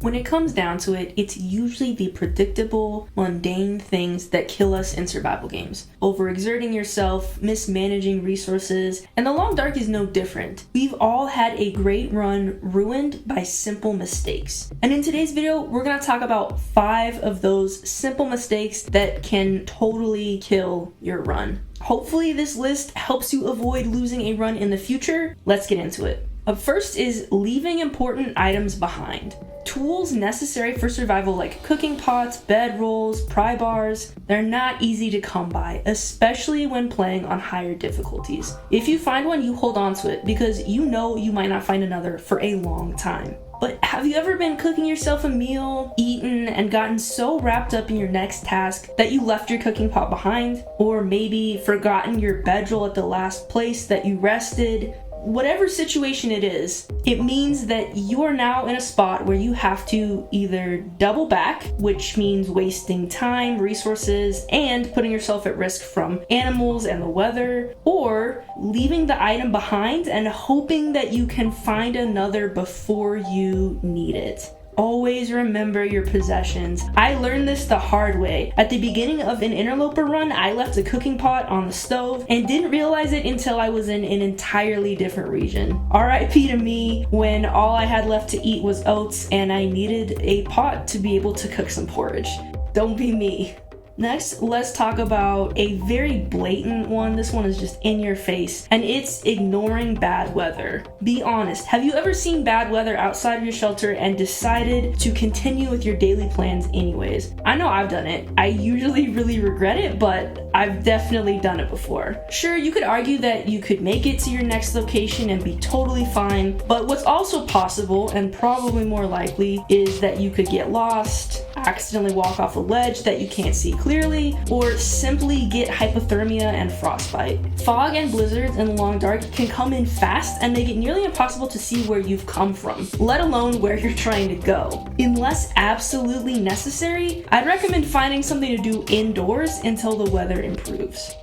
When it comes down to it, it's usually the predictable, mundane things that kill us in survival games. Overexerting yourself, mismanaging resources, and the Long Dark is no different. We've all had a great run ruined by simple mistakes. And in today's video, we're gonna talk about 5 of those simple mistakes that can totally kill your run. Hopefully this list helps you avoid losing a run in the future. Let's get into it. Up first is leaving important items behind. Tools necessary for survival like cooking pots, bedrolls, pry bars, they're not easy to come by, especially when playing on higher difficulties. If you find one, you hold on to it because you know you might not find another for a long time. But have you ever been cooking yourself a meal, eaten, and gotten so wrapped up in your next task that you left your cooking pot behind? Or maybe forgotten your bedroll at the last place that you rested? Whatever situation it is, it means that you are now in a spot where you have to either double back, which means wasting time, resources, and putting yourself at risk from animals and the weather, or leaving the item behind and hoping that you can find another before you need it. Always remember your possessions. I learned this the hard way. At the beginning of an interloper run, I left a cooking pot on the stove and didn't realize it until I was in an entirely different region. RIP to me when all I had left to eat was oats and I needed a pot to be able to cook some porridge. Don't be me. Next, let's talk about a very blatant one. This one is just in your face, and it's ignoring bad weather. Be honest, have you ever seen bad weather outside of your shelter and decided to continue with your daily plans anyways? I know I've done it. I usually really regret it, but I've definitely done it before. Sure, you could argue that you could make it to your next location and be totally fine, but what's also possible, and probably more likely, is that you could get lost, accidentally walk off a ledge that you can't see clearly, or simply get hypothermia and frostbite. Fog and blizzards in the Long Dark can come in fast and make it nearly impossible to see where you've come from, let alone where you're trying to go. Unless absolutely necessary, I'd recommend finding something to do indoors until the weather improves.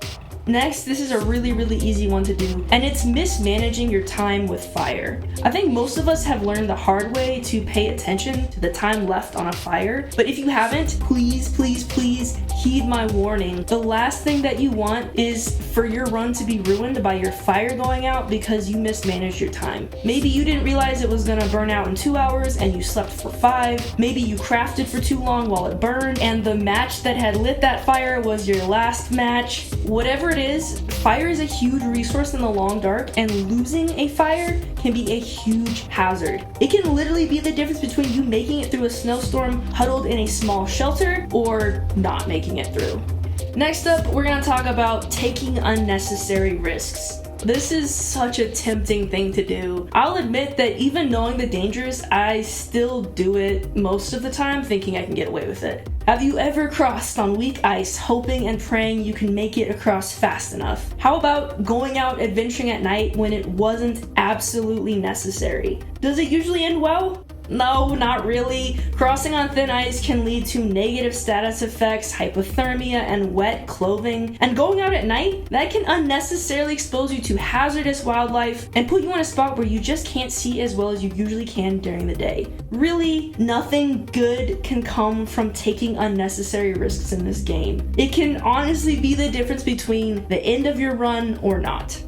Next, this is a really easy one to do, and it's mismanaging your time with fire. I think most of us have learned the hard way to pay attention to the time left on a fire, but if you haven't, please heed my warning. The last thing that you want is for your run to be ruined by your fire going out because you mismanaged your time. Maybe you didn't realize it was gonna burn out in 2 hours and you slept for 5. Maybe you crafted for too long while it burned and the match that had lit that fire was your last match. Whatever it is, fire is a huge resource in the Long Dark, and losing a fire can be a huge hazard. It can literally be the difference between you making it through a snowstorm huddled in a small shelter or not making it through. Next up, we're gonna talk about taking unnecessary risks. This is such a tempting thing to do. I'll admit that even knowing the dangers, I still do it most of the time thinking I can get away with it. Have you ever crossed on weak ice hoping and praying you can make it across fast enough? How about going out adventuring at night when it wasn't absolutely necessary? Does it usually end well? No, not really. Crossing on thin ice can lead to negative status effects, hypothermia, and wet clothing. And going out at night, that can unnecessarily expose you to hazardous wildlife and put you in a spot where you just can't see as well as you usually can during the day. Really, nothing good can come from taking unnecessary risks in this game. It can honestly be the difference between the end of your run or not.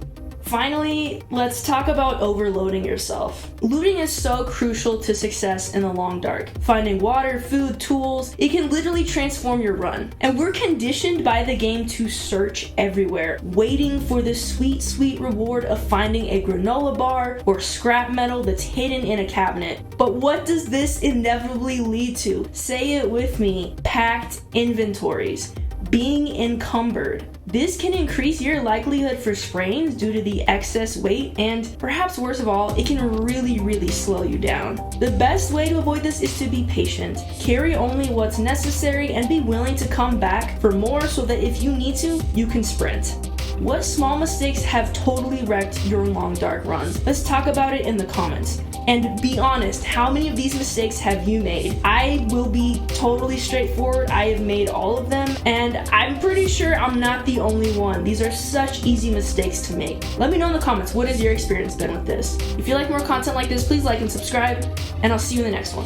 Finally, let's talk about overloading yourself. Looting is so crucial to success in the Long Dark. Finding water, food, tools, it can literally transform your run. And we're conditioned by the game to search everywhere, waiting for the sweet reward of finding a granola bar or scrap metal that's hidden in a cabinet. But what does this inevitably lead to? Say it with me: packed inventories. Being encumbered. This can increase your likelihood for sprains due to the excess weight, and perhaps worst of all, it can really slow you down. The best way to avoid this is to be patient. Carry only what's necessary and be willing to come back for more so that if you need to, you can sprint. What small mistakes have totally wrecked your Long Dark runs? Let's talk about it in the comments. And be honest, how many of these mistakes have you made? I will be totally straightforward. I have made all of them, and I'm pretty sure I'm not the only one. These are such easy mistakes to make. Let me know in the comments, what has your experience been with this? If you like more content like this, please like and subscribe, and I'll see you in the next one.